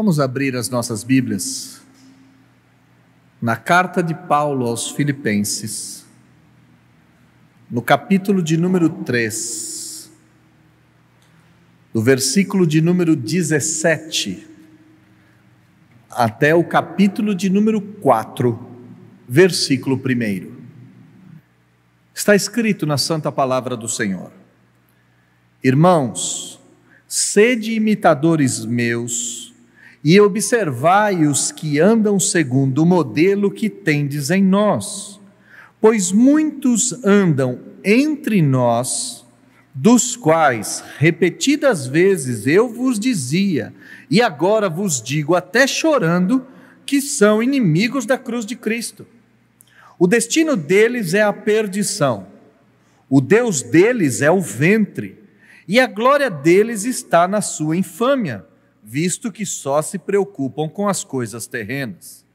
Vamos abrir as nossas Bíblias na carta de Paulo aos Filipenses, no capítulo de número 3, do versículo de número 17 até o capítulo de número 4, versículo 1. Está escrito na Santa Palavra do Senhor: Irmãos, sede imitadores meus e observai os que andam segundo o modelo que tendes em nós, pois muitos andam entre nós, dos quais repetidas vezes eu vos dizia, e agora vos digo até chorando, que são inimigos da cruz de Cristo. O destino deles é a perdição, o Deus deles é o ventre, e a glória deles está na sua infâmia, visto que só se preocupam com as coisas terrenas.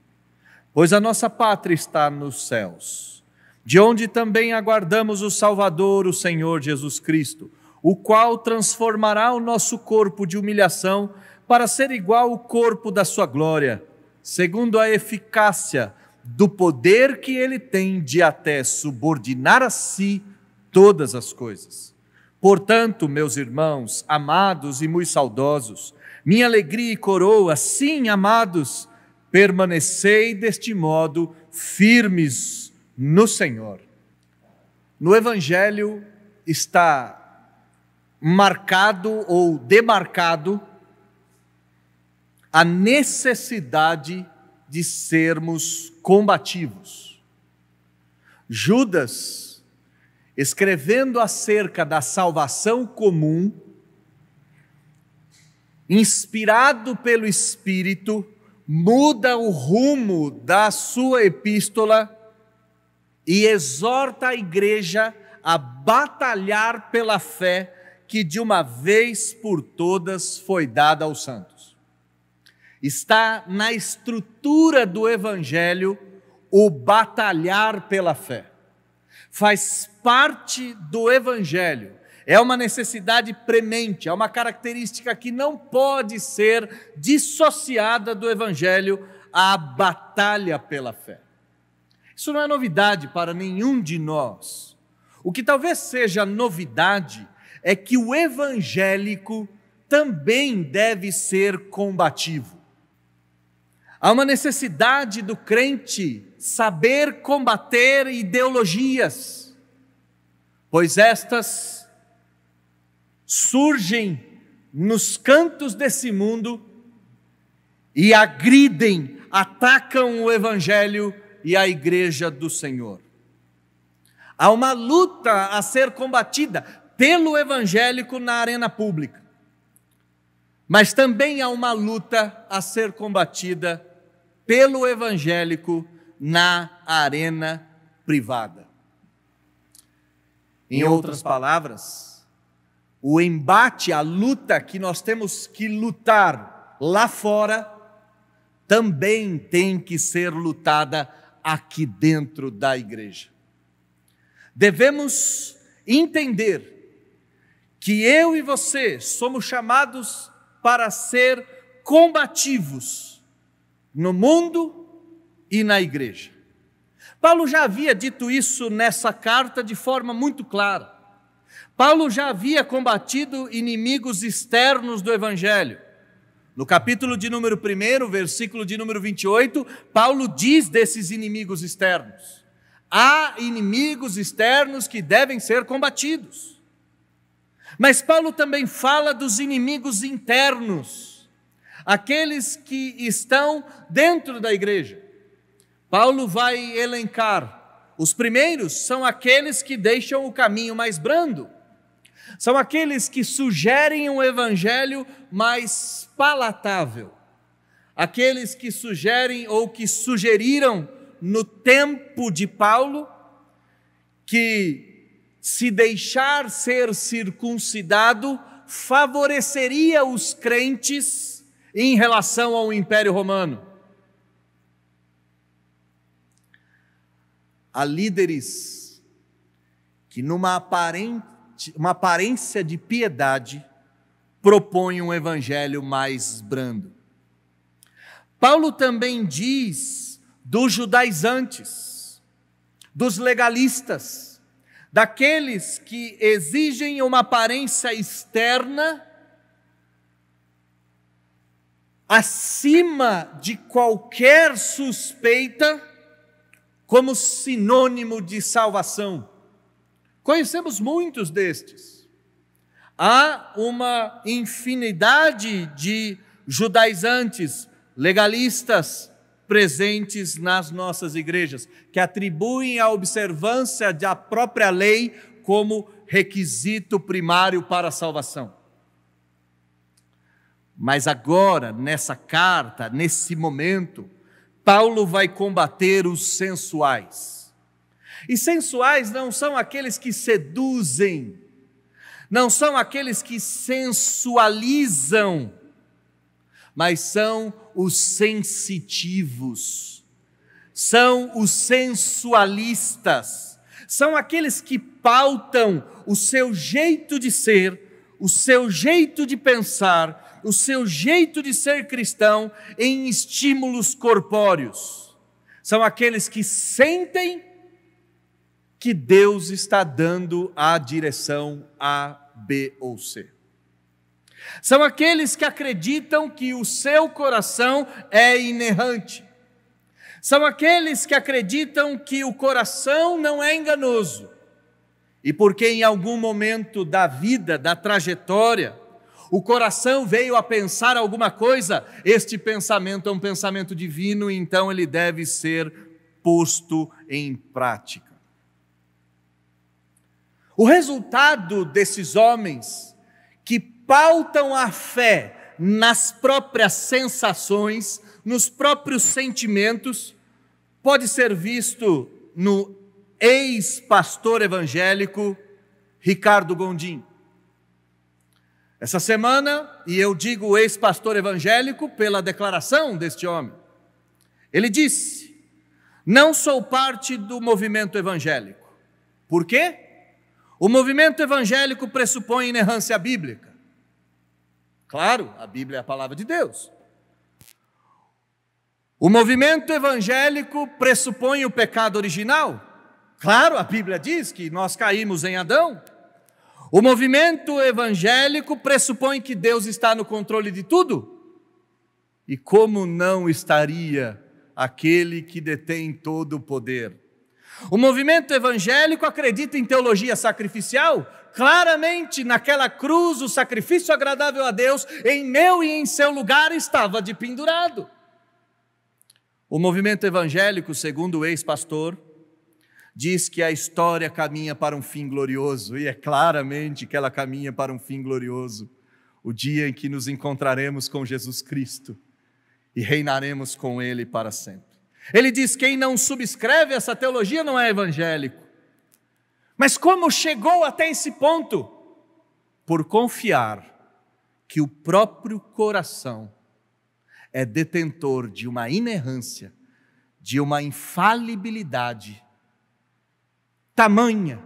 Pois a nossa pátria está nos céus, de onde também aguardamos o Salvador, o Senhor Jesus Cristo, o qual transformará o nosso corpo de humilhação para ser igual ao corpo da sua glória, segundo a eficácia do poder que ele tem de até subordinar a si todas as coisas. Portanto, meus irmãos, amados e muito saudosos, minha alegria e coroa, sim, amados, permanecei deste modo firmes no Senhor. No Evangelho está marcado ou demarcado a necessidade de sermos combativos. Judas, escrevendo acerca da salvação comum, inspirado pelo Espírito, muda o rumo da sua epístola e exorta a igreja a batalhar pela fé que de uma vez por todas foi dada aos santos. Está na estrutura do Evangelho o batalhar pela fé. Faz parte do Evangelho. É uma necessidade premente, é uma característica que não pode ser dissociada do Evangelho, a batalha pela fé. Isso não é novidade para nenhum de nós. O que talvez seja novidade é que o evangélico também deve ser combativo. Há uma necessidade do crente saber combater ideologias, pois estas surgem nos cantos desse mundo e agridem, atacam o Evangelho e a igreja do Senhor. Há uma luta a ser combatida pelo evangélico na arena pública, mas também há uma luta a ser combatida pelo evangélico na arena privada. Em outras palavras, o embate, a luta que nós temos que lutar lá fora, também tem que ser lutada aqui dentro da igreja. Devemos entender que eu e você somos chamados para ser combativos no mundo e na igreja. Paulo já havia dito isso nessa carta de forma muito clara. Paulo já havia combatido inimigos externos do Evangelho. No capítulo de número 1, versículo de número 28, Paulo diz desses inimigos externos. Há inimigos externos que devem ser combatidos. Mas Paulo também fala dos inimigos internos, aqueles que estão dentro da igreja. Paulo vai elencar. Os primeiros são aqueles que deixam o caminho mais brando. São aqueles que sugerem um evangelho mais palatável. Aqueles que sugerem ou que sugeriram no tempo de Paulo que se deixar ser circuncidado favoreceria os crentes em relação ao Império Romano. Há líderes que numa aparência de piedade propõem um evangelho mais brando. Paulo também diz dos judaizantes, dos legalistas, daqueles que exigem uma aparência externa acima de qualquer suspeita, como sinônimo de salvação. Conhecemos muitos destes. Há uma infinidade de judaizantes, legalistas, presentes nas nossas igrejas, que atribuem a observância da própria lei como requisito primário para a salvação. Mas agora, nessa carta, nesse momento, Paulo vai combater os sensuais. E sensuais não são aqueles que seduzem, não são aqueles que sensualizam, mas são os sensitivos, são os sensualistas, são aqueles que pautam o seu jeito de ser, o seu jeito de pensar, o seu jeito de ser cristão em estímulos corpóreos. São aqueles que sentem que Deus está dando a direção A, B ou C. São aqueles que acreditam que o seu coração é inerrante. São aqueles que acreditam que o coração não é enganoso. E porque em algum momento da vida, da trajetória, o coração veio a pensar alguma coisa, este pensamento é um pensamento divino, então ele deve ser posto em prática. O resultado desses homens que pautam a fé nas próprias sensações, nos próprios sentimentos, pode ser visto no ex-pastor evangélico Ricardo Gondim. Essa semana, e eu digo ex-pastor evangélico pela declaração deste homem, ele disse: não sou parte do movimento evangélico. Por quê? O movimento evangélico pressupõe inerrância bíblica. Claro, a Bíblia é a palavra de Deus. O movimento evangélico pressupõe o pecado original. Claro, a Bíblia diz que nós caímos em Adão. O movimento evangélico pressupõe que Deus está no controle de tudo. E como não estaria aquele que detém todo o poder? O movimento evangélico acredita em teologia sacrificial. Claramente, naquela cruz, o sacrifício agradável a Deus, em meu e em seu lugar, estava de pendurado. O movimento evangélico, segundo o ex-pastor, diz que a história caminha para um fim glorioso, e é claramente que ela caminha para um fim glorioso, o dia em que nos encontraremos com Jesus Cristo e reinaremos com Ele para sempre. Ele diz: quem não subscreve essa teologia não é evangélico. Mas como chegou até esse ponto? Por confiar que o próprio coração é detentor de uma inerrância, de uma infalibilidade tamanha,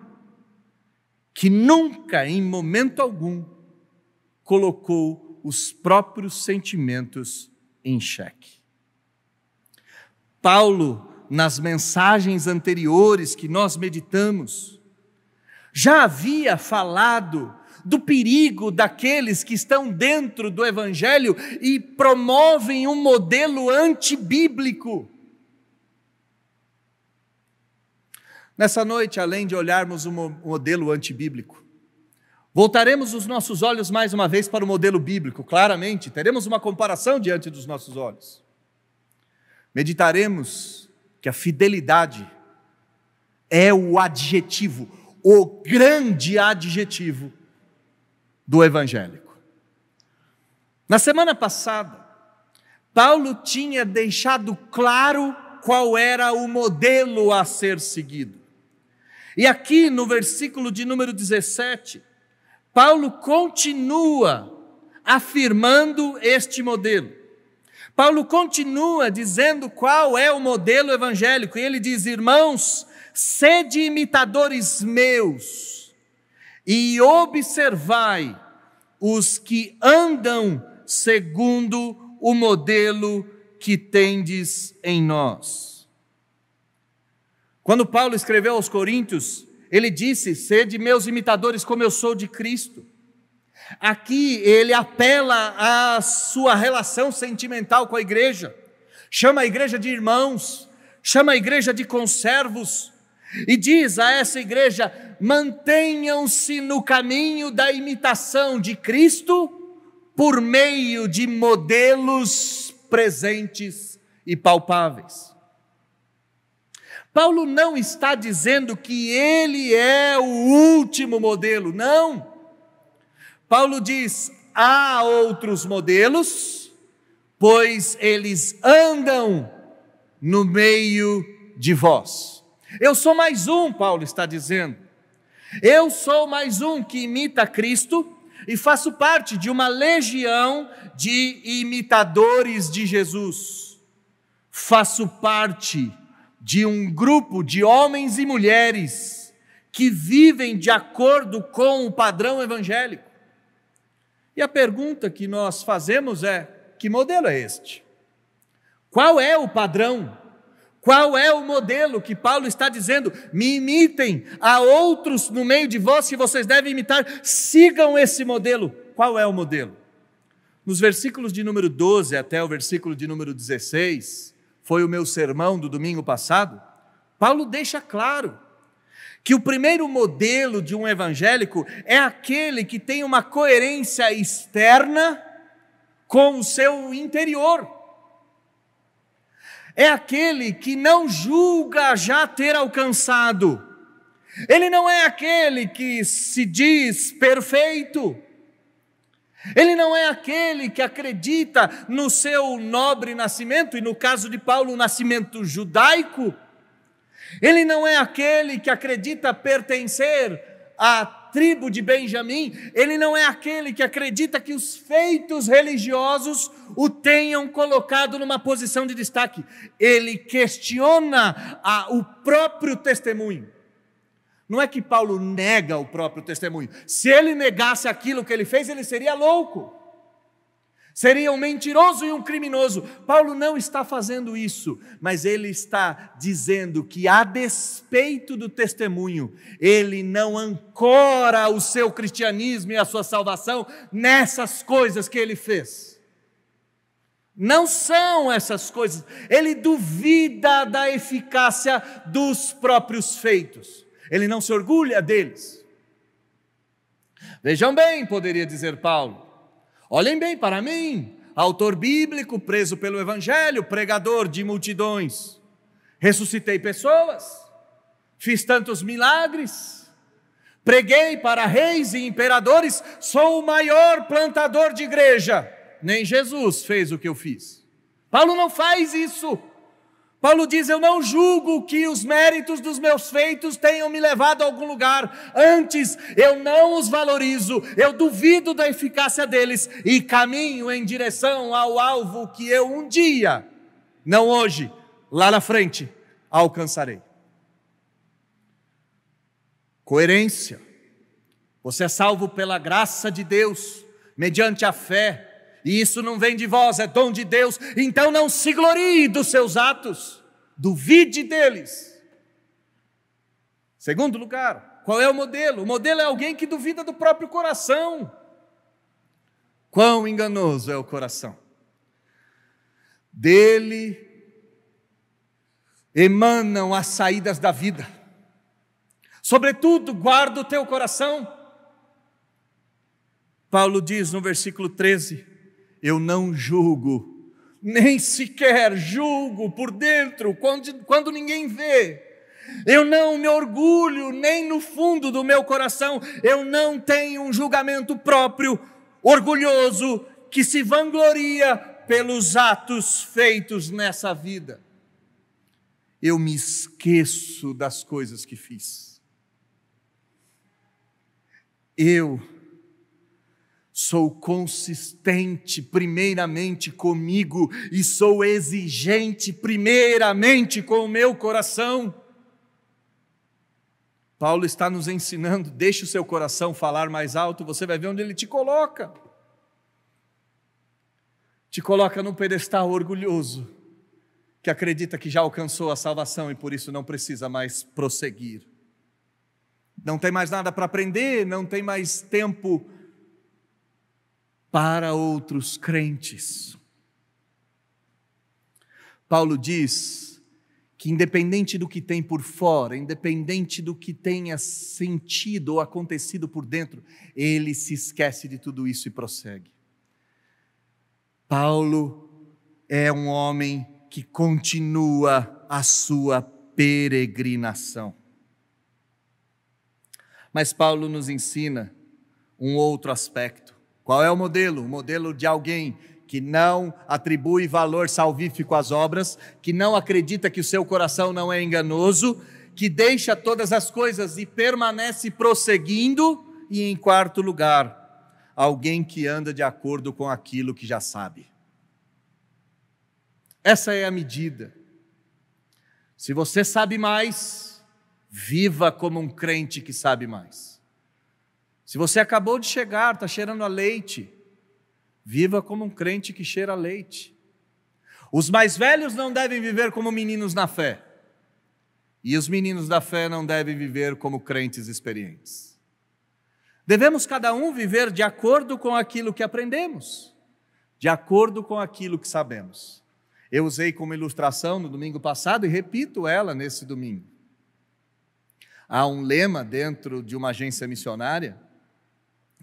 que nunca, em momento algum, colocou os próprios sentimentos em xeque. Paulo, nas mensagens anteriores que nós meditamos, já havia falado do perigo daqueles que estão dentro do Evangelho e promovem um modelo antibíblico. Nessa noite, além de olharmos um modelo antibíblico, voltaremos os nossos olhos mais uma vez para o modelo bíblico, claramente, teremos uma comparação diante dos nossos olhos. Meditaremos que a fidelidade é o adjetivo, o grande adjetivo do evangélico. Na semana passada, Paulo tinha deixado claro qual era o modelo a ser seguido. E aqui no versículo de número 17, Paulo continua afirmando este modelo. Paulo continua dizendo qual é o modelo evangélico, e ele diz: irmãos, sede imitadores meus, e observai os que andam segundo o modelo que tendes em nós. Quando Paulo escreveu aos Coríntios, ele disse: sede meus imitadores como eu sou de Cristo. Aqui ele apela à sua relação sentimental com a igreja, chama a igreja de irmãos, chama a igreja de conservos, e diz a essa igreja: mantenham-se no caminho da imitação de Cristo por meio de modelos presentes e palpáveis. Paulo não está dizendo que ele é o último modelo, não. Paulo diz: há outros modelos, pois eles andam no meio de vós. Eu sou mais um, Paulo está dizendo. Eu sou mais um que imita Cristo e faço parte de uma legião de imitadores de Jesus. Faço parte de um grupo de homens e mulheres que vivem de acordo com o padrão evangélico. E a pergunta que nós fazemos é: que modelo é este? Qual é o padrão? Qual é o modelo que Paulo está dizendo? Me imitem, há outros no meio de vós que vocês devem imitar, sigam esse modelo. Qual é o modelo? Nos versículos de número 12 até o versículo de número 16, foi o meu sermão do domingo passado, Paulo deixa claro que o primeiro modelo de um evangélico é aquele que tem uma coerência externa com o seu interior. É aquele que não julga já ter alcançado. Ele não é aquele que se diz perfeito. Ele não é aquele que acredita no seu nobre nascimento, e no caso de Paulo, o nascimento judaico. Ele não é aquele que acredita pertencer à tribo de Benjamim. Ele não é aquele que acredita que os feitos religiosos o tenham colocado numa posição de destaque. Ele questiona o próprio testemunho. Não é que Paulo nega o próprio testemunho. Se ele negasse aquilo que ele fez, ele seria louco. Seria um mentiroso e um criminoso. Paulo não está fazendo isso, mas ele está dizendo que, a despeito do testemunho, ele não ancora o seu cristianismo e a sua salvação nessas coisas que ele fez. Não são essas coisas. Ele duvida da eficácia dos próprios feitos. Ele não se orgulha deles. Vejam bem, poderia dizer Paulo. Olhem bem para mim, autor bíblico, preso pelo evangelho, pregador de multidões. Ressuscitei pessoas, fiz tantos milagres, preguei para reis e imperadores, sou o maior plantador de igreja. Nem Jesus fez o que eu fiz. Paulo não faz isso. Paulo diz: eu não julgo que os méritos dos meus feitos tenham me levado a algum lugar. Antes, eu não os valorizo, eu duvido da eficácia deles e caminho em direção ao alvo que eu um dia, não hoje, lá na frente, alcançarei. Coerência. Você é salvo pela graça de Deus, mediante a fé. E isso não vem de vós, é dom de Deus. Então não se glorie dos seus atos, duvide deles. Segundo lugar, qual é o modelo? O modelo é alguém que duvida do próprio coração. Quão enganoso é o coração. Dele emanam as saídas da vida. Sobretudo, guarda o teu coração. Paulo diz no versículo 13: eu não julgo, nem sequer julgo por dentro, quando ninguém vê. Eu não me orgulho nem no fundo do meu coração. Eu não tenho um julgamento próprio, orgulhoso, que se vangloria pelos atos feitos nessa vida. Eu me esqueço das coisas que fiz. Eu sou consistente primeiramente comigo e sou exigente primeiramente com o meu coração. Paulo está nos ensinando: deixe o seu coração falar mais alto, você vai ver onde ele te coloca. te coloca num pedestal orgulhoso, que acredita que já alcançou a salvação e por isso não precisa mais prosseguir. Não tem mais nada para aprender, não tem mais tempo para outros crentes. Paulo diz que independente do que tem por fora, independente do que tenha sentido ou acontecido por dentro, ele se esquece de tudo isso e prossegue. Paulo é um homem que continua a sua peregrinação. Mas Paulo nos ensina um outro aspecto. Qual é o modelo? O modelo de alguém que não atribui valor salvífico às obras, que não acredita que o seu coração não é enganoso, que deixa todas as coisas e permanece prosseguindo, e em quarto lugar, alguém que anda de acordo com aquilo que já sabe. Essa é a medida. Se você sabe mais, viva como um crente que sabe mais. Se você acabou de chegar, está cheirando a leite, viva como um crente que cheira a leite. Os mais velhos não devem viver como meninos na fé, e os meninos da fé não devem viver como crentes experientes. Devemos cada um viver de acordo com aquilo que aprendemos, de acordo com aquilo que sabemos. Eu usei como ilustração no domingo passado e repito ela nesse domingo. Há um lema dentro de uma agência missionária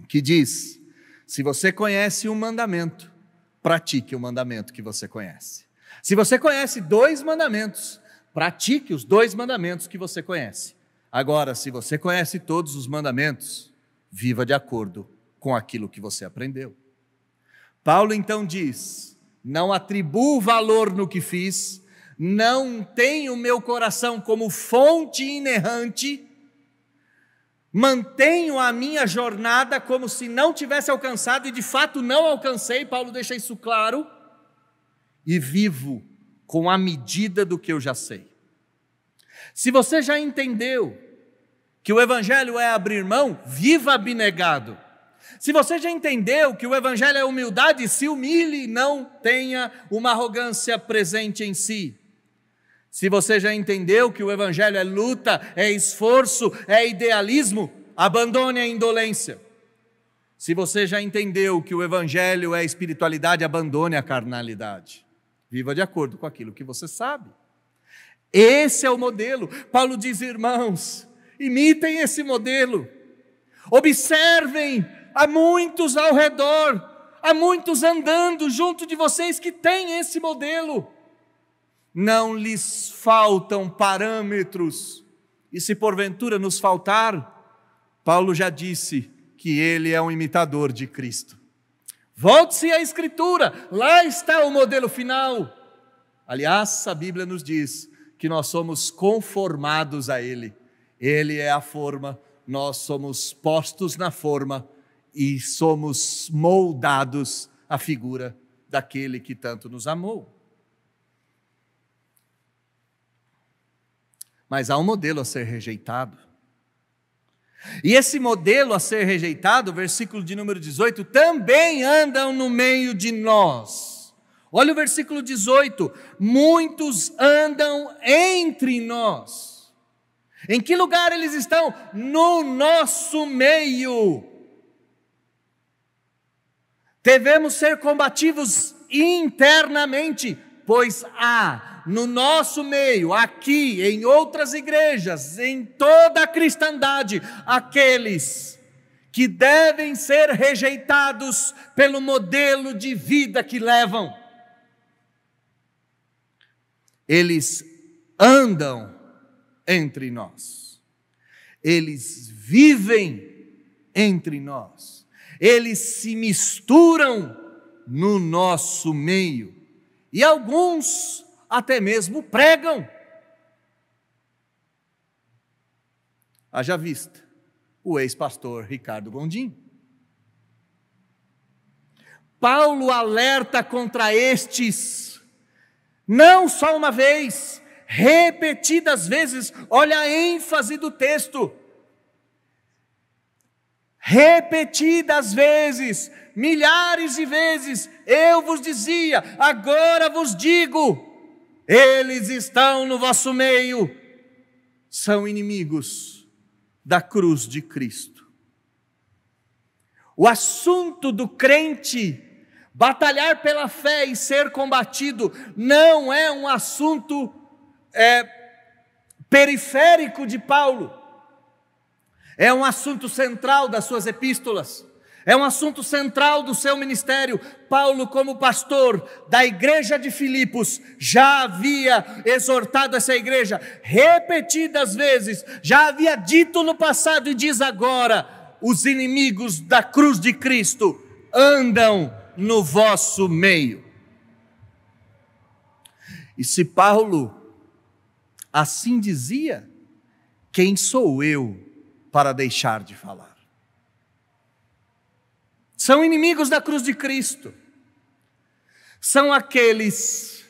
que diz: se você conhece um mandamento, pratique o mandamento que você conhece. Se você conhece 2 mandamentos, pratique os 2 mandamentos que você conhece. Agora, se você conhece todos os mandamentos, viva de acordo com aquilo que você aprendeu. Paulo então diz: não atribuo valor no que fiz, não tenho meu coração como fonte inerrante, mantenho a minha jornada como se não tivesse alcançado, e de fato não alcancei, Paulo deixa isso claro, e vivo com a medida do que eu já sei. Se você já entendeu que o Evangelho é abrir mão, viva abnegado. Se você já entendeu que o Evangelho é humildade, se humilhe e não tenha uma arrogância presente em si. Se você já entendeu que o Evangelho é luta, é esforço, é idealismo, abandone a indolência. Se você já entendeu que o Evangelho é espiritualidade, abandone a carnalidade. Viva de acordo com aquilo que você sabe. Esse é o modelo. Paulo diz: irmãos, imitem esse modelo. Observem, há muitos ao redor, há muitos andando junto de vocês que têm esse modelo. Não lhes faltam parâmetros, e se porventura nos faltar, Paulo já disse que ele é um imitador de Cristo. Volte-se à Escritura, lá está o modelo final. Aliás, a Bíblia nos diz que nós somos conformados a Ele. Ele é a forma, nós somos postos na forma e somos moldados à figura daquele que tanto nos amou. Mas há um modelo a ser rejeitado. E esse modelo a ser rejeitado, versículo de número 18, também andam no meio de nós. Olha o versículo 18: muitos andam entre nós. Em que lugar eles estão? No nosso meio. Devemos ser combativos internamente, pois há no nosso meio, aqui, em outras igrejas, em toda a cristandade, aqueles que devem ser rejeitados pelo modelo de vida que levam. Eles andam entre nós, eles vivem entre nós, eles se misturam no nosso meio, e alguns até mesmo pregam. Haja vista o ex-pastor Ricardo Gondim. Paulo alerta contra estes, não só uma vez, repetidas vezes. Olha a ênfase do texto: repetidas vezes, milhares de vezes, eu vos dizia, agora vos digo, eles estão no vosso meio, são inimigos da cruz de Cristo. O assunto do crente batalhar pela fé e ser combatido não é um assunto periférico de Paulo. É um assunto central das suas epístolas. É um assunto central do seu ministério. Paulo, como pastor da igreja de Filipos, já havia exortado essa igreja repetidas vezes, já havia dito no passado e diz agora: os inimigos da cruz de Cristo andam no vosso meio. E se Paulo assim dizia, quem sou eu para deixar de falar? São inimigos da cruz de Cristo. São aqueles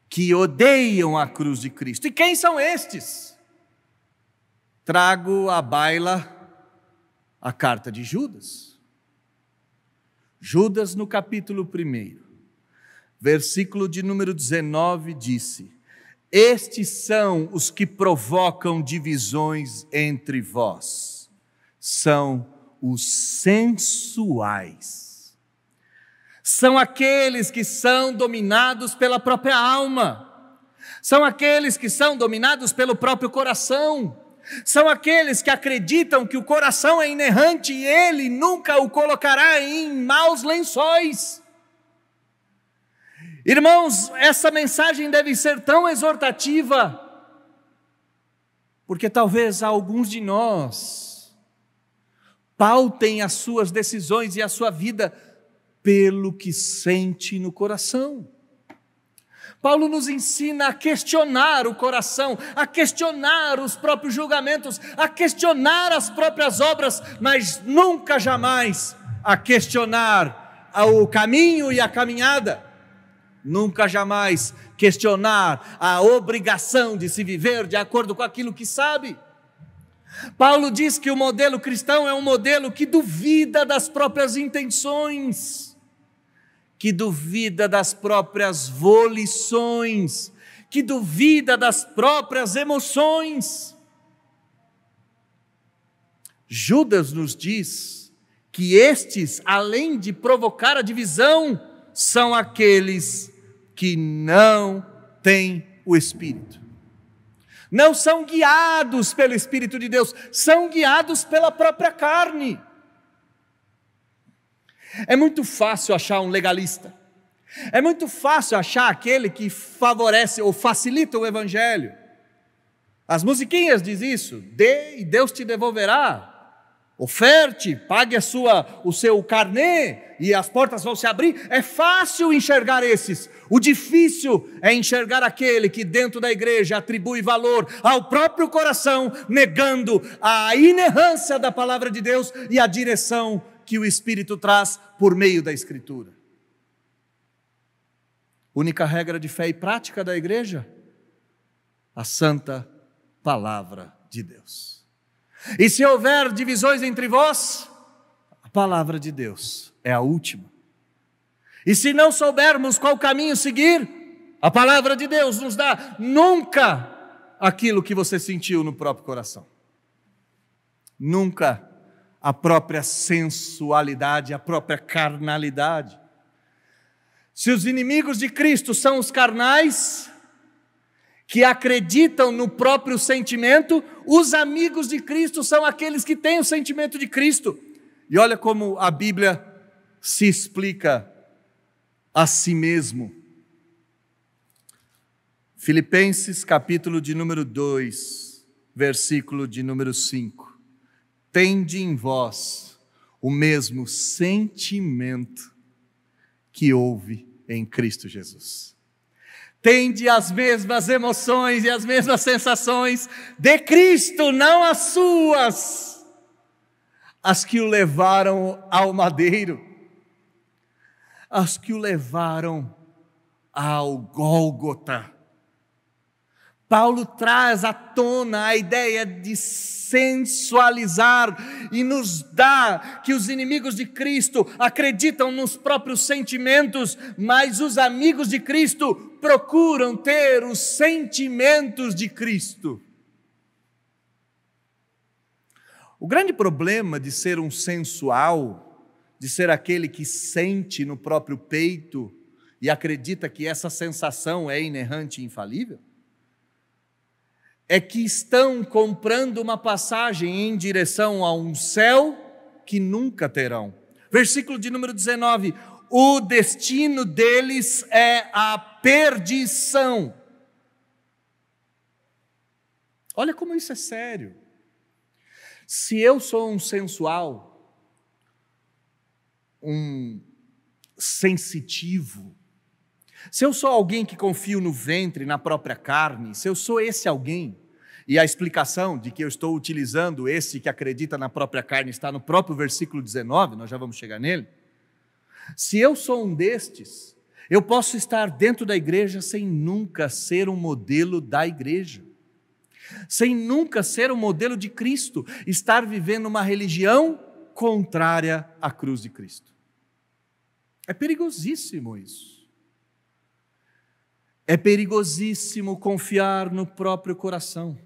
que odeiam a cruz de Cristo. E quem são estes? Trago à baila a carta de Judas. Judas, no capítulo 1, versículo de número 19, disse: estes são os que provocam divisões entre vós, são os sensuais, são aqueles que são dominados pela própria alma, são aqueles que são dominados pelo próprio coração, são aqueles que acreditam que o coração é inerrante e ele nunca o colocará em maus lençóis. Irmãos, essa mensagem deve ser tão exortativa, porque talvez alguns de nós pautem as suas decisões e a sua vida pelo que sente no coração. Paulo nos ensina a questionar o coração, a questionar os próprios julgamentos, a questionar as próprias obras, mas nunca jamais a questionar o caminho e a caminhada. Nunca jamais questionar a obrigação de se viver de acordo com aquilo que sabe. Paulo diz que o modelo cristão é um modelo que duvida das próprias intenções, que duvida das próprias volições, que duvida das próprias emoções. Judas nos diz que estes, além de provocar a divisão, são aqueles que não têm o Espírito. Não são guiados pelo Espírito de Deus, são guiados pela própria carne. É muito fácil achar um legalista. É muito fácil achar aquele que favorece ou facilita o Evangelho. As musiquinhas dizem isso: dê e Deus te devolverá. Oferte, pague o seu carnê e as portas vão se abrir. É fácil enxergar esses. O difícil é enxergar aquele que dentro da igreja atribui valor ao próprio coração, negando a inerrância da palavra de Deus e a direção que o Espírito traz por meio da Escritura. Única regra de fé e prática da igreja: a santa palavra de Deus. E se houver divisões entre vós, a palavra de Deus é a última. E se não soubermos qual caminho seguir, a palavra de Deus nos dá nunca aquilo que você sentiu no próprio coração. Nunca a própria sensualidade, a própria carnalidade. Se os inimigos de Cristo são os carnais, que acreditam no próprio sentimento, os amigos de Cristo são aqueles que têm o sentimento de Cristo. E olha como a Bíblia se explica a si mesmo. Filipenses capítulo de número 2, versículo de número 5. Tende em vós o mesmo sentimento que houve em Cristo Jesus. Tende as mesmas emoções e as mesmas sensações de Cristo, não as suas, as que o levaram ao madeiro, as que o levaram ao Gólgota. Paulo traz à tona a ideia de sensualizar e nos dá que os inimigos de Cristo acreditam nos próprios sentimentos, mas os amigos de Cristo procuram ter os sentimentos de Cristo. O grande problema de ser um sensual, de ser aquele que sente no próprio peito e acredita que essa sensação é inerrante e infalível, é que estão comprando uma passagem em direção a um céu que nunca terão. Versículo de número 19: o destino deles é a perdição. Olha como isso é sério. Se eu sou um sensual, um sensitivo, se eu sou alguém que confio no ventre, na própria carne, se eu sou esse alguém, e a explicação de que eu estou utilizando esse que acredita na própria carne está no próprio versículo 19, nós já vamos chegar nele. Se eu sou um destes, eu posso estar dentro da igreja sem nunca ser um modelo da igreja, sem nunca ser um modelo de Cristo, estar vivendo uma religião contrária à cruz de Cristo. É perigosíssimo isso. É perigosíssimo confiar no próprio coração,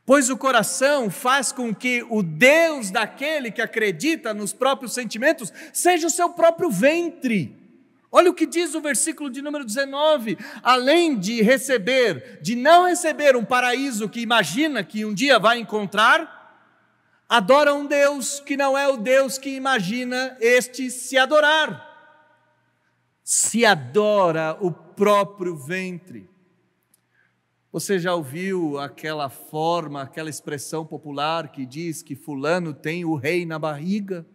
pois o coração faz com que o Deus daquele que acredita nos próprios sentimentos seja o seu próprio ventre. Olha o que diz o versículo de número 19: além de não receber um paraíso que imagina que um dia vai encontrar, adora um Deus que não é o Deus que imagina este se adorar. Se adora o próprio ventre. Você já ouviu aquela expressão popular que diz que fulano tem o rei na barriga?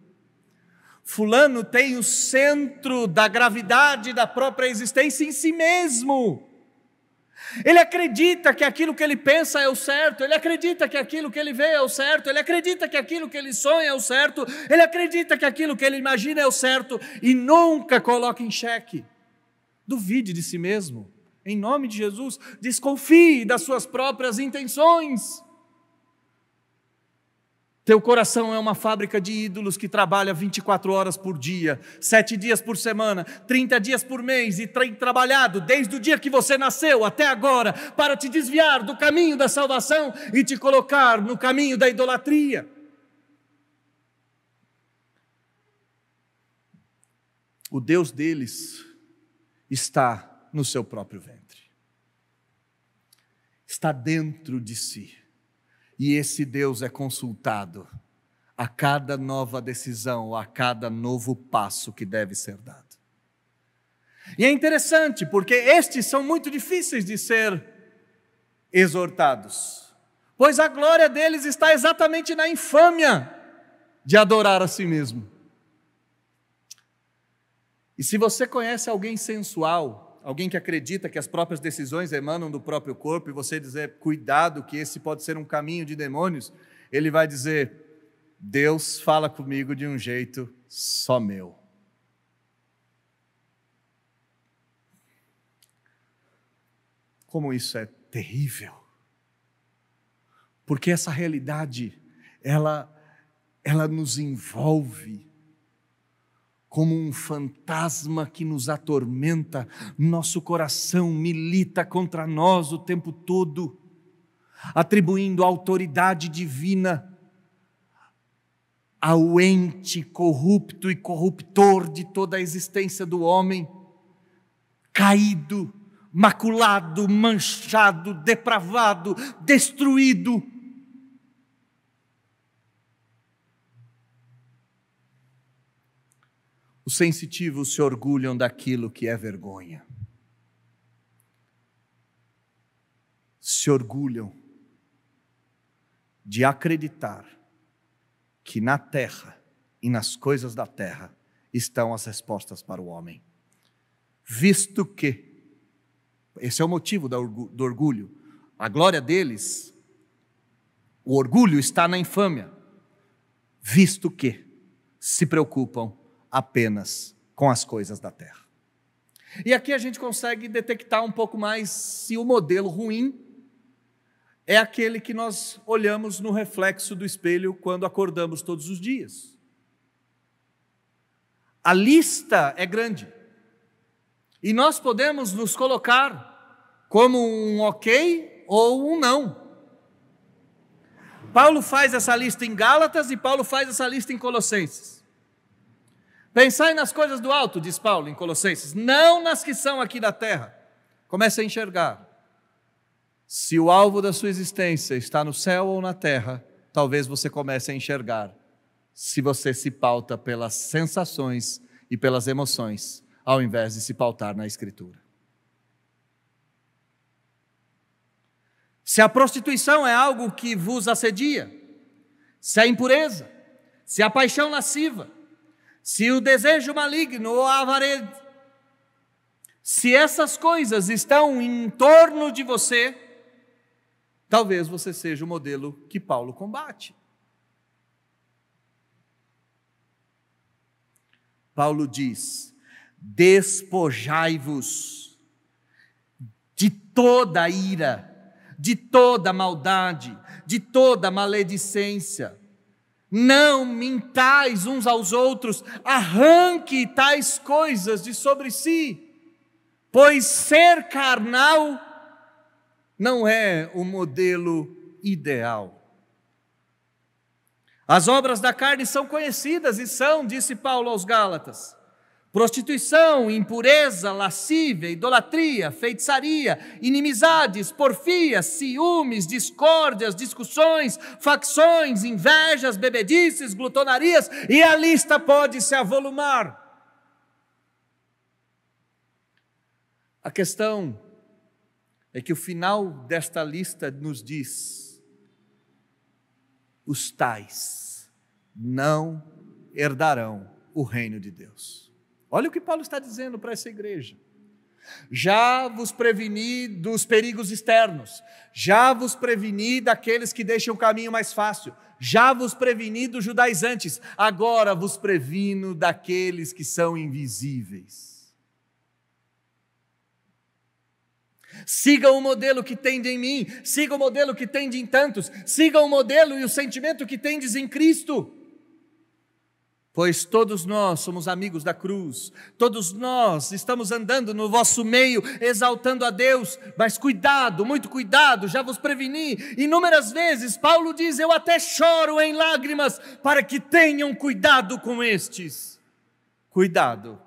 Fulano tem o centro da gravidade da própria existência em si mesmo. Ele acredita que aquilo que ele pensa é o certo, ele acredita que aquilo que ele vê é o certo, ele acredita que aquilo que ele sonha é o certo, ele acredita que aquilo que ele imagina é o certo e nunca coloca em xeque. Duvide de si mesmo, em nome de Jesus, desconfie das suas próprias intenções. Teu coração é uma fábrica de ídolos que trabalha 24 horas por dia, 7 dias por semana, 30 dias por mês e tem trabalhado desde o dia que você nasceu até agora para te desviar do caminho da salvação e te colocar no caminho da idolatria. O Deus deles está no seu próprio ventre, está dentro de si. E esse Deus é consultado a cada nova decisão, a cada novo passo que deve ser dado. E é interessante, porque estes são muito difíceis de ser exortados, pois a glória deles está exatamente na infâmia de adorar a si mesmo. E se você conhece alguém sensual, alguém que acredita que as próprias decisões emanam do próprio corpo, e você dizer, cuidado que esse pode ser um caminho de demônios, ele vai dizer, Deus fala comigo de um jeito só meu. Como isso é terrível. Porque essa realidade, ela nos envolve como um fantasma que nos atormenta, nosso coração milita contra nós o tempo todo, atribuindo autoridade divina ao ente corrupto e corruptor de toda a existência do homem, caído, maculado, manchado, depravado, destruído. Os sensitivos se orgulham daquilo que é vergonha. Se orgulham de acreditar que na terra e nas coisas da terra estão as respostas para o homem. Visto que, esse é o motivo do orgulho, a glória deles, o orgulho está na infâmia, visto que se preocupam apenas com as coisas da terra. E aqui a gente consegue detectar um pouco mais se o modelo ruim é aquele que nós olhamos no reflexo do espelho quando acordamos todos os dias. A lista é grande. E nós podemos nos colocar como um ok ou um não. Paulo faz essa lista em Gálatas e Paulo faz essa lista em Colossenses. Pensai nas coisas do alto, diz Paulo em Colossenses, não nas que são aqui da terra. Comece a enxergar. Se o alvo da sua existência está no céu ou na terra, talvez você comece a enxergar, se você se pauta pelas sensações e pelas emoções, ao invés de se pautar na Escritura. Se a prostituição é algo que vos assedia, se a impureza, se a paixão lasciva, se o desejo maligno ou a avareza, se essas coisas estão em torno de você, talvez você seja o modelo que Paulo combate. Paulo diz: despojai-vos de toda ira, de toda maldade, de toda maledicência. Não mintais uns aos outros, arranque tais coisas de sobre si, pois ser carnal não é o modelo ideal. As obras da carne são conhecidas e são, disse Paulo aos Gálatas, prostituição, impureza, lascívia, idolatria, feitiçaria, inimizades, porfias, ciúmes, discórdias, discussões, facções, invejas, bebedices, glutonarias, e a lista pode se avolumar. A questão é que o final desta lista nos diz: os tais não herdarão o reino de Deus. Olha o que Paulo está dizendo para essa igreja. Já vos preveni dos perigos externos, já vos preveni daqueles que deixam o caminho mais fácil, já vos preveni dos judaizantes, agora vos previno daqueles que são invisíveis. Siga o modelo que tende em mim, siga o modelo que tende em tantos, siga o modelo e o sentimento que tendes em Cristo. Pois todos nós somos amigos da cruz, todos nós estamos andando no vosso meio, exaltando a Deus, mas cuidado, muito cuidado, já vos preveni. Inúmeras vezes Paulo diz: eu até choro em lágrimas, para que tenham cuidado com estes. Cuidado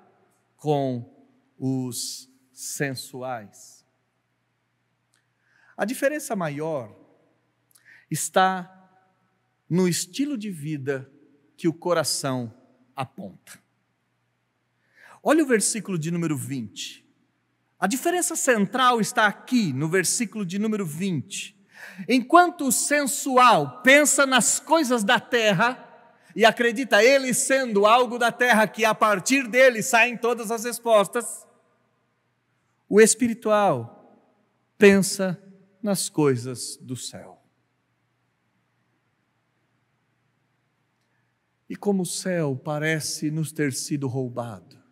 com os sensuais. A diferença maior está no estilo de vida que o coração aponta. Olha o versículo de número 20. A diferença central está aqui no versículo de número 20. Enquanto o sensual pensa nas coisas da terra e acredita ele sendo algo da terra que a partir dele saem todas as respostas, o espiritual pensa nas coisas do céu. E como o céu parece nos ter sido roubado,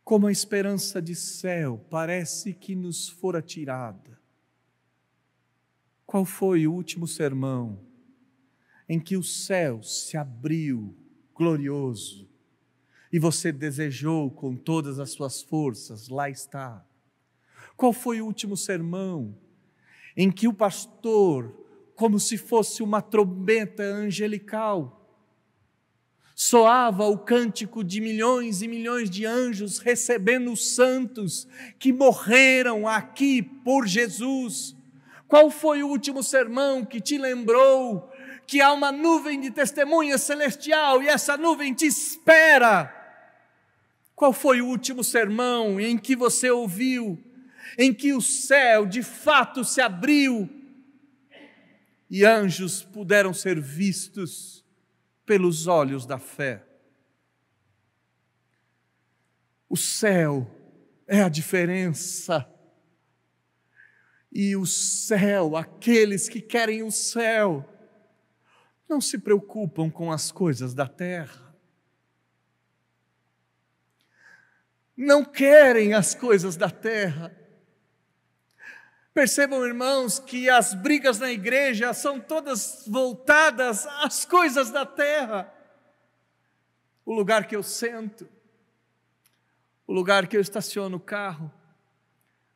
como a esperança de céu parece que nos fora tirada. Qual foi o último sermão em que o céu se abriu glorioso e você desejou com todas as suas forças, lá está? Qual foi o último sermão em que o pastor, como se fosse uma trombeta angelical, soava o cântico de milhões e milhões de anjos recebendo os santos que morreram aqui por Jesus? Qual foi o último sermão que te lembrou que há uma nuvem de testemunha celestial e essa nuvem te espera? Qual foi o último sermão em que você ouviu em que o céu de fato se abriu e anjos puderam ser vistos pelos olhos da fé? O céu é a diferença. E o céu, aqueles que querem o céu, não se preocupam com as coisas da terra. Não querem as coisas da terra. Percebam, irmãos, que as brigas na igreja são todas voltadas às coisas da terra. O lugar que eu sento, o lugar que eu estaciono o carro,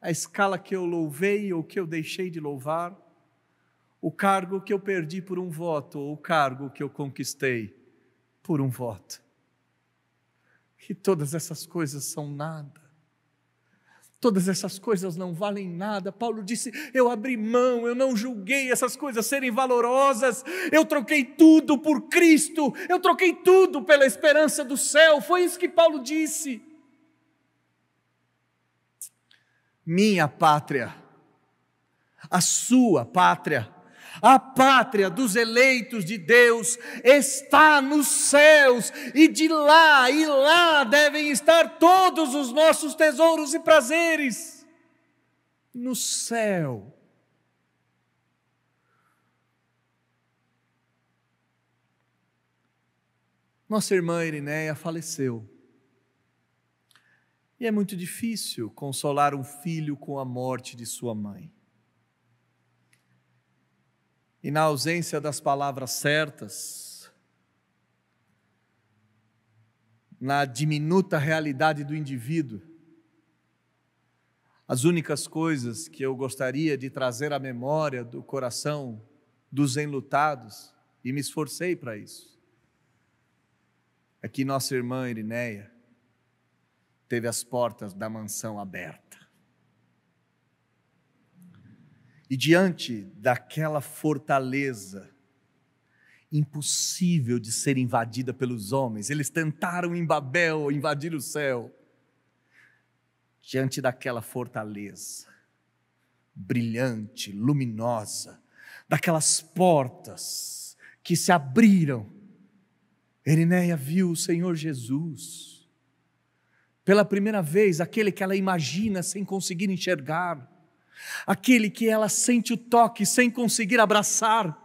a escala que eu louvei ou que eu deixei de louvar, o cargo que eu perdi por um voto ou o cargo que eu conquistei por um voto. E todas essas coisas são nada. Todas essas coisas não valem nada. Paulo disse, eu abri mão, eu não julguei essas coisas serem valorosas, eu troquei tudo por Cristo, eu troquei tudo pela esperança do céu. Foi isso que Paulo disse. Minha pátria, a sua pátria, a pátria dos eleitos de Deus está nos céus, e de lá, e lá devem estar todos os nossos tesouros e prazeres, no céu. Nossa irmã Irineia faleceu, e é muito difícil consolar um filho com a morte de sua mãe. E na ausência das palavras certas, na diminuta realidade do indivíduo, as únicas coisas que eu gostaria de trazer à memória do coração dos enlutados, e me esforcei para isso, é que nossa irmã Irineia teve as portas da mansão abertas. E diante daquela fortaleza impossível de ser invadida pelos homens, eles tentaram em Babel invadir o céu. Diante daquela fortaleza brilhante, luminosa, daquelas portas que se abriram, Irineia viu o Senhor Jesus. Pela primeira vez, aquele que ela imagina sem conseguir enxergar, aquele que ela sente o toque sem conseguir abraçar,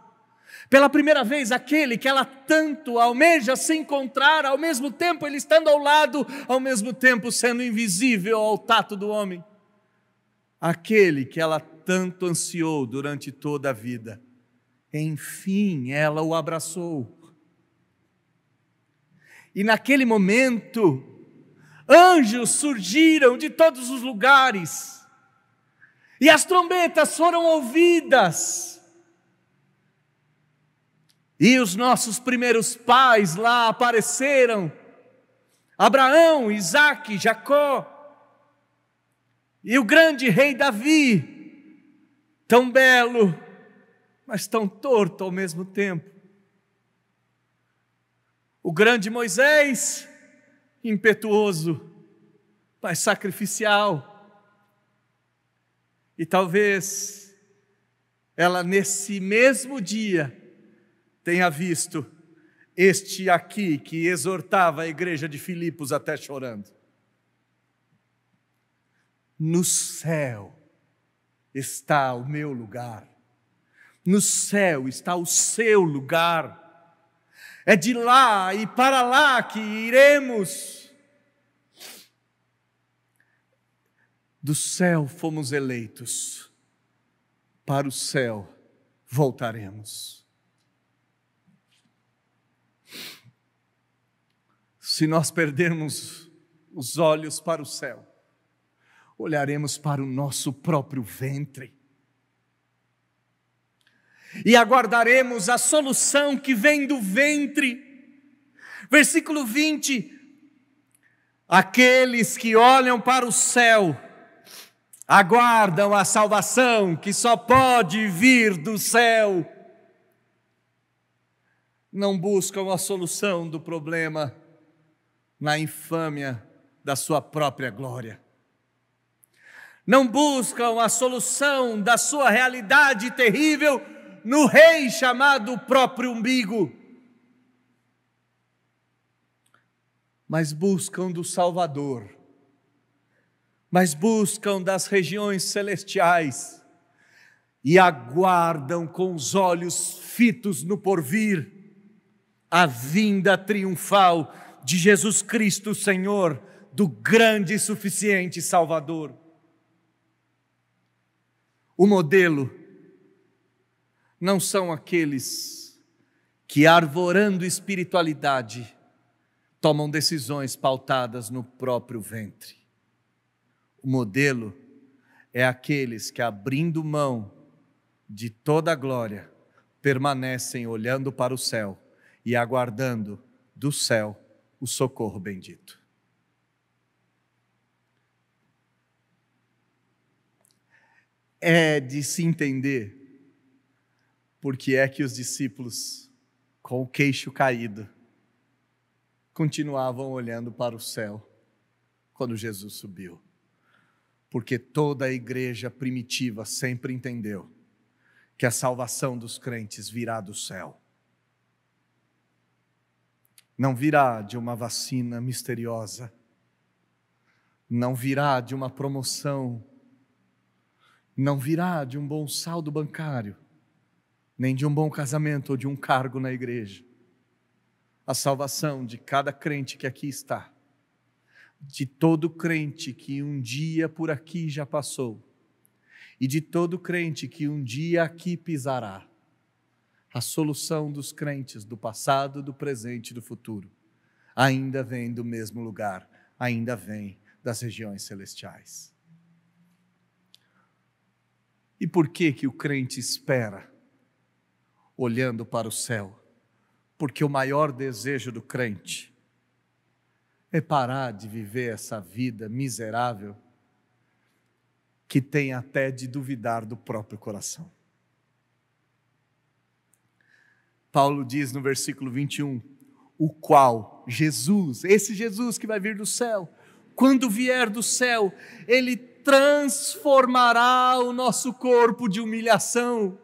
pela primeira vez aquele que ela tanto almeja se encontrar, ao mesmo tempo ele estando ao lado, ao mesmo tempo sendo invisível ao tato do homem, aquele que ela tanto ansiou durante toda a vida, enfim ela o abraçou. E naquele momento, anjos surgiram de todos os lugares, e as trombetas foram ouvidas, e os nossos primeiros pais lá apareceram, Abraão, Isaque, Jacó, e o grande rei Davi, tão belo, mas tão torto ao mesmo tempo, o grande Moisés, impetuoso, mas sacrificial. E talvez ela nesse mesmo dia tenha visto este aqui que exortava a igreja de Filipos até chorando. No céu está o meu lugar, no céu está o seu lugar, é de lá e para lá que iremos. Do céu fomos eleitos, para o céu voltaremos. Se nós perdermos os olhos para o céu, olharemos para o nosso próprio ventre e aguardaremos a solução que vem do ventre. Versículo 20: aqueles que olham para o céu aguardam a salvação que só pode vir do céu. Não buscam a solução do problema na infâmia da sua própria glória. Não buscam a solução da sua realidade terrível no rei chamado próprio umbigo, mas buscam do Salvador, mas buscam das regiões celestiais e aguardam com os olhos fitos no porvir a vinda triunfal de Jesus Cristo, Senhor, do grande e suficiente Salvador. O modelo não são aqueles que, arvorando espiritualidade, tomam decisões pautadas no próprio ventre. O modelo é aqueles que, abrindo mão de toda a glória, permanecem olhando para o céu e aguardando do céu o socorro bendito. É de se entender porque é que os discípulos, com o queixo caído, continuavam olhando para o céu quando Jesus subiu. Porque toda a igreja primitiva sempre entendeu que a salvação dos crentes virá do céu. Não virá de uma vacina misteriosa, não virá de uma promoção, não virá de um bom saldo bancário, nem de um bom casamento ou de um cargo na igreja. A salvação de cada crente que aqui está, de todo crente que um dia por aqui já passou, e de todo crente que um dia aqui pisará, a solução dos crentes do passado, do presente e do futuro, ainda vem do mesmo lugar, ainda vem das regiões celestiais. E por que que o crente espera, olhando para o céu? Porque o maior desejo do crente é parar de viver essa vida miserável que tem até de duvidar do próprio coração. Paulo diz no versículo 21, o qual Jesus, esse Jesus que vai vir do céu, quando vier do céu, Ele transformará o nosso corpo de humilhação.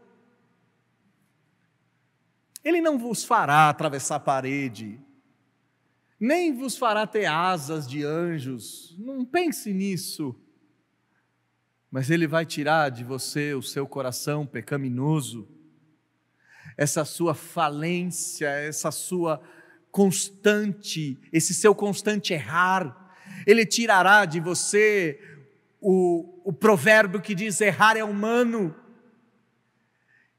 Ele não vos fará atravessar a parede, nem vos fará ter asas de anjos, não pense nisso. Mas Ele vai tirar de você o seu coração pecaminoso, essa sua falência, essa sua constante, esse seu constante errar. Ele tirará de você o provérbio que diz errar é humano,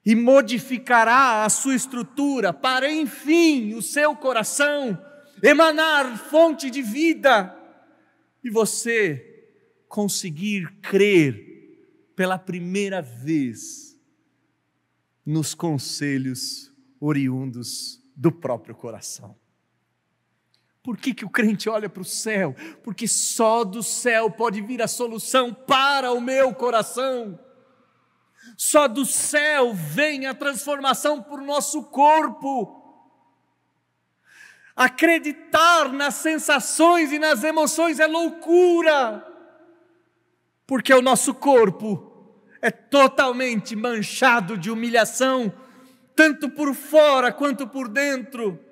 e modificará a sua estrutura para, enfim, o seu coração emanar fonte de vida, e você conseguir crer pela primeira vez nos conselhos oriundos do próprio coração. Por que que o crente olha para o céu? Porque só do céu pode vir a solução para o meu coração. Só do céu vem a transformação para o nosso corpo. Acreditar nas sensações e nas emoções é loucura, porque o nosso corpo é totalmente manchado de humilhação, tanto por fora quanto por dentro.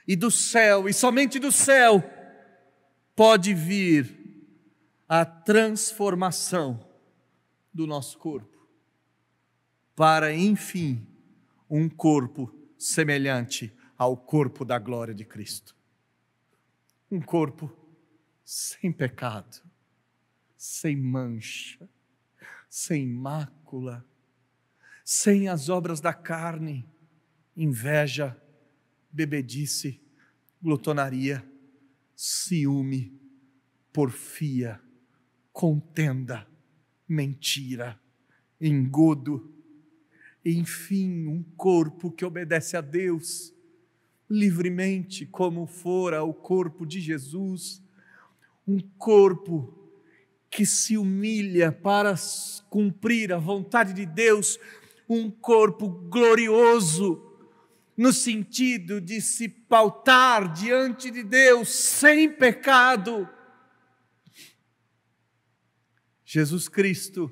E do céu, e somente do céu, pode vir a transformação do nosso corpo, para, enfim, um corpo semelhante ao corpo da glória de Cristo. Um corpo sem pecado, sem mancha, sem mácula, sem as obras da carne, inveja, bebedice, glutonaria, ciúme, porfia, contenda, mentira, engodo, enfim, um corpo que obedece a Deus livremente, como fora o corpo de Jesus, um corpo que se humilha para cumprir a vontade de Deus, um corpo glorioso, no sentido de se pautar diante de Deus sem pecado. Jesus Cristo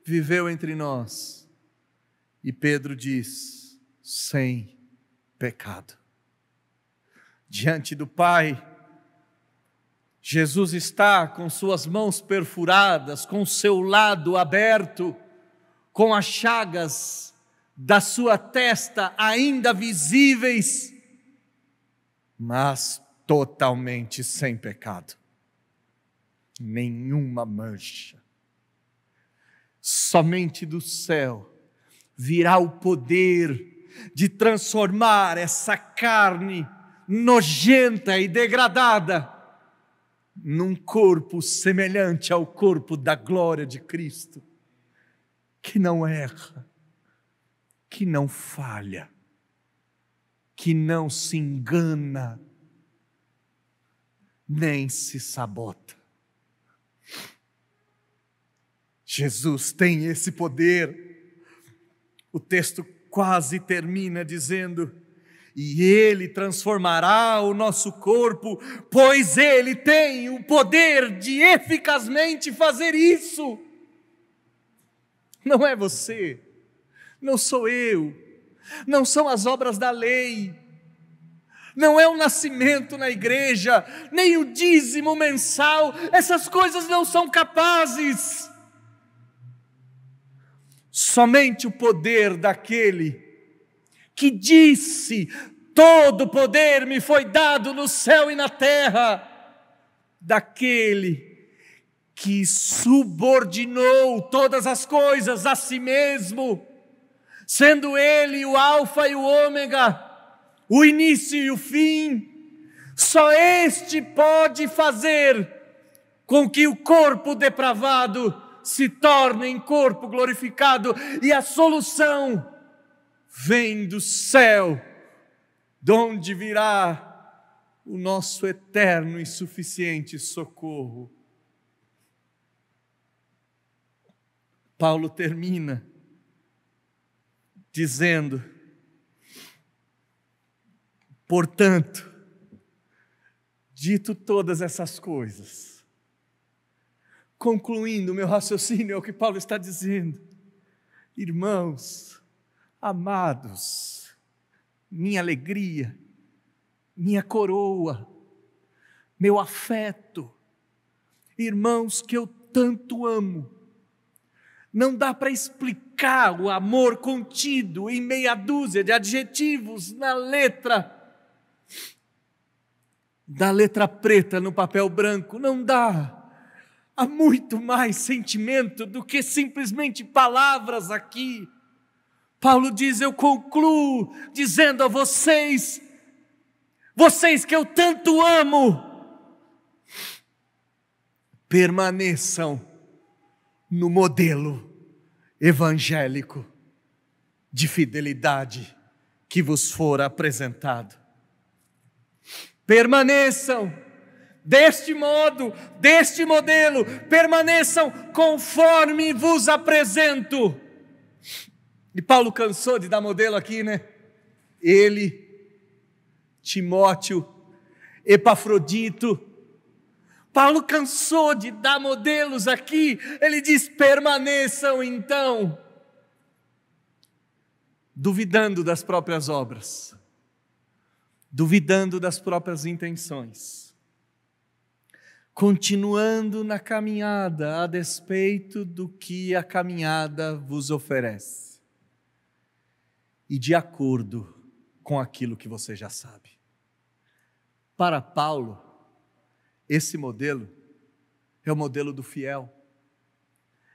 viveu entre nós e Pedro diz, sem pecado. Diante do Pai, Jesus está com suas mãos perfuradas, com seu lado aberto, com as chagas da sua testa ainda visíveis, mas totalmente sem pecado, nenhuma mancha. Somente do céu virá o poder de transformar essa carne nojenta e degradada num corpo semelhante ao corpo da glória de Cristo, que não erra, que não falha, que não se engana, nem se sabota. Jesus tem esse poder. O texto quase termina dizendo: e Ele transformará o nosso corpo, pois Ele tem o poder de eficazmente fazer isso. Não é você, não sou eu, não são as obras da lei, não é o nascimento na igreja, nem o dízimo mensal, essas coisas não são capazes. Somente o poder daquele que disse: todo poder me foi dado no céu e na terra, daquele que subordinou todas as coisas a si mesmo, sendo Ele o alfa e o ômega, o início e o fim. Só este pode fazer com que o corpo depravado se torne em corpo glorificado, e a solução vem do céu, de onde virá o nosso eterno e suficiente socorro. Paulo termina dizendo: portanto, dito todas essas coisas, concluindo meu raciocínio, é o que Paulo está dizendo: irmãos, amados, minha alegria, minha coroa, meu afeto, irmãos que eu tanto amo. Não dá para explicar o amor contido em meia dúzia de adjetivos na letra, da letra preta no papel branco, não dá. Há muito mais sentimento do que simplesmente palavras aqui. Paulo diz: eu concluo dizendo a vocês que eu tanto amo, permaneçam no modelo evangélico de fidelidade que vos for apresentado. Permaneçam deste modo, deste modelo, permaneçam conforme vos apresento. E Paulo cansou de dar modelo aqui, né? Ele, Timóteo, Epafrodito. Paulo cansou de dar modelos aqui. Ele diz: permaneçam então, duvidando das próprias obras, duvidando das próprias intenções, continuando na caminhada a despeito do que a caminhada vos oferece, e de acordo com aquilo que você já sabe. Para Paulo, esse modelo é o modelo do fiel.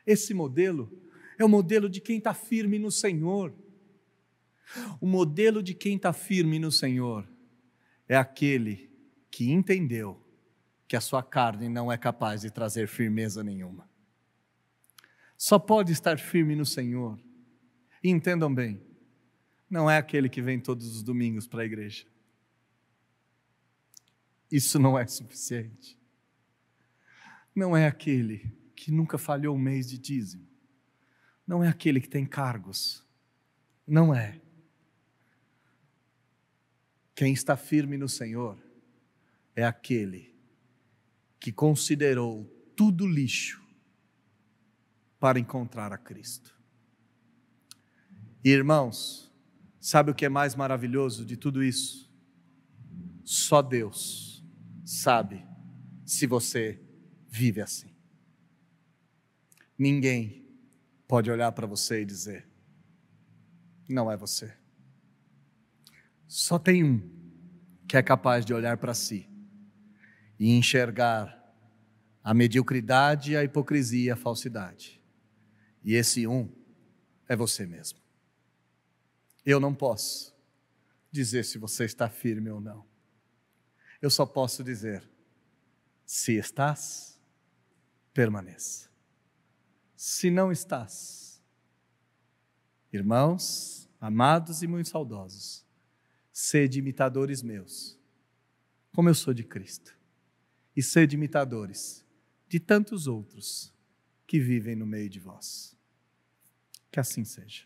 Esse modelo é o modelo de quem está firme no Senhor. O modelo de quem está firme no Senhor é aquele que entendeu que a sua carne não é capaz de trazer firmeza nenhuma. Só pode estar firme no Senhor. E entendam bem, não é aquele que vem todos os domingos para a igreja. Isso não é suficiente. Não é aquele que nunca falhou um mês de dízimo. Não é aquele que tem cargos. Não é. Quem está firme no Senhor é aquele que considerou tudo lixo para encontrar a Cristo. E, irmãos, sabe o que é mais maravilhoso de tudo isso? Só Deus sabe se você vive assim. Ninguém pode olhar para você e dizer: não é você. Só tem um que é capaz de olhar para si e enxergar a mediocridade, a hipocrisia e a falsidade, E esse um é você mesmo. Eu não posso dizer se você está firme ou não. Eu só posso dizer, se estás, permaneça. Se não estás, irmãos, amados e muito saudosos, sede imitadores meus, como eu sou de Cristo, e sede imitadores de tantos outros que vivem no meio de vós. Que assim seja.